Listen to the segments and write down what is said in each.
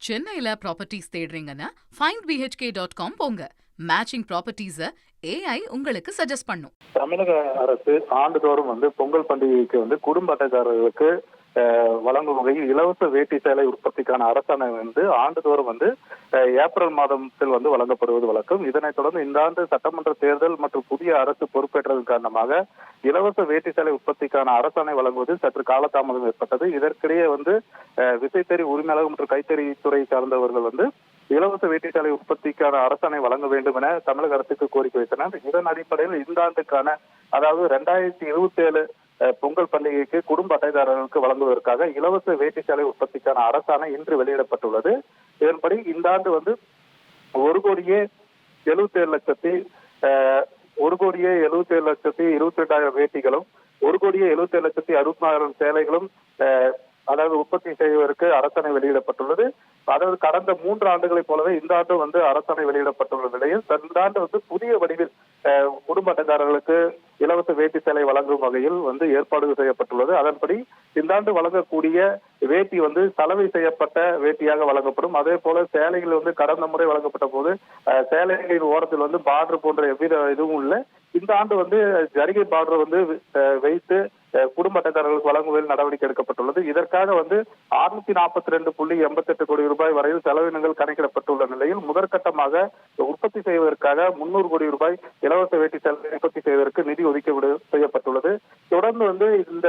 சென்னையில properties தேடுறீங்கன்னா findbhk.com போங்க. Matching ப்ராப்பர்ட்டிஸ AI உங்களுக்கு சஜஸ்ட் பண்ணும். தமிழக அரசு ஆண்டுதோறும் பொங்கல் பண்டிகைக்கு குடும்ப அட்டைதாரர்களுக்கு வழங்கும் வகையில் இலவச வேட்டி சேலை உற்பத்திக்கான அரசாணை ஆண்டுதோறும் ஏப்ரல் மாதத்தில் வழங்கப்படுவது வழக்கம். இதனைத் தொடர்ந்து இந்த ஆண்டு சட்டமன்ற தேர்தல் மற்றும் புதிய அரசு பொறுப்பேற்றதன் காரணமாக இலவச வேட்டி சேலை உற்பத்திக்கான அரசாணை வழங்குவது சற்று காலதாமதம் ஏற்பட்டது. இதற்கிடையே விசைத்தறி உரிமையாளர் மற்றும் கைத்தறித்துறை சார்ந்தவர்கள் இலவச வேட்டி சேலை உற்பத்திக்கான அரசாணை வழங்க வேண்டும் என தமிழக அரசுக்கு கோரிக்கை வைத்தனர். இதன் அடிப்படையில் இந்த ஆண்டுக்கான, அதாவது 2027 பொங்கல் பண்டிகைக்கு குடும்ப அட்டைதாரர்களுக்கு வழங்குவதற்காக இலவச வேட்டி சேலை உற்பத்திக்கான அரசாணை இன்று வெளியிடப்பட்டுள்ளது. இதன்படி இந்த ஆண்டு 1,77,22,000 வேட்டிகளும் 1,77,64,000 சேலைகளும் அதாவது உற்பத்தி செய்வதற்கு அரசாணை வெளியிடப்பட்டுள்ளது. அதாவது கடந்த 3 ஆண்டுகளைப் போலவே இந்த ஆண்டு அரசாணை வெளியிடப்பட்டுள்ள நிலையில் இந்த ஆண்டு புதிய வடிவில் குடும்ப அட்டைதாரர்களுக்கு இலவச வேட்டி சேலை வழங்கும் வகையில் ஏற்பாடு செய்யப்பட்டுள்ளது. அதன்படி இந்த ஆண்டு வழங்கக்கூடிய வேட்டி சலவை செய்யப்பட்ட வேட்டியாக வழங்கப்படும். அதே போல சேலைகள் கடந்த முறை வழங்கப்பட்ட போது சேலைகளின் ஓரத்தில் பார்டர் போன்ற எவ்வித இதுவும் இல்லை. இந்த ஆண்டு ஜரிகை பார்டர் வைத்து குடும்ப அட்டைதாரர்களுக்கு வழங்குவதில் நடவடிக்கை எடுக்கப்பட்டுள்ளது. இதற்காக 642.88 கோடி ரூபாய் வரையில் செலவினங்கள் கணக்கிடப்பட்டுள்ள நிலையில் முதற்கட்டமாக உற்பத்தி செய்வதற்காக 300 கோடி ரூபாய் இலவச வேட்டி சேலை உற்பத்தி செய்வதற்கு நிதி ஒதுக்கீடு செய்யப்பட்டுள்ளது. தொடர்ந்து இந்த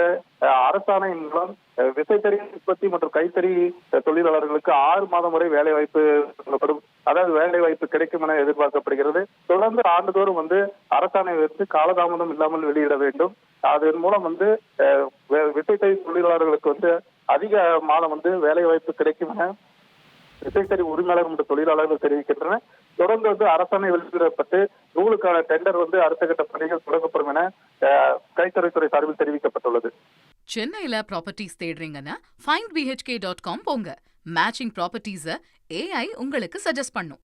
அரசாணையின் மூலம் விசைத்தறி உற்பத்தி மற்றும் கைத்தறி தொழிலாளர்களுக்கு 6 மாதம் வரை வேலை வாய்ப்பு வழங்கப்படும். அதாவது வேலை வாய்ப்பு கிடைக்கும் என எதிர்பார்க்கப்படுகிறது. தொடர்ந்து ஆண்டுதோறும் அரசாணை காலதாமதம் இல்லாமல் வெளியிட வேண்டும். அதன் மூலம் விசைத்தறி தொழிலாளர்களுக்கு அதிக மாதம் வேலை வாய்ப்பு கிடைக்கும் என விசைத்தறி உரிமையாளர் மற்றும் தொழிலாளர்கள் தெரிவிக்கின்றனர். தொடர்ந்து அரசாணை வெளியிடப்பட்டு நூலுக்கான டெண்டர் அடுத்த கட்ட பணிகள் தொடங்கப்படும் என கைத்தறித்துறை சார்பில் தெரிவிக்கப்பட்டுள்ளது. சென்னையில ப்ராப்பர்ட்டிஸ் தேடுறீங்கன்னா findbhk.com போங்க. மேட்சிங் ப்ராப்பர்ட்டிஸ AI உங்களுக்கு சஜஸ்ட் பண்ணும்.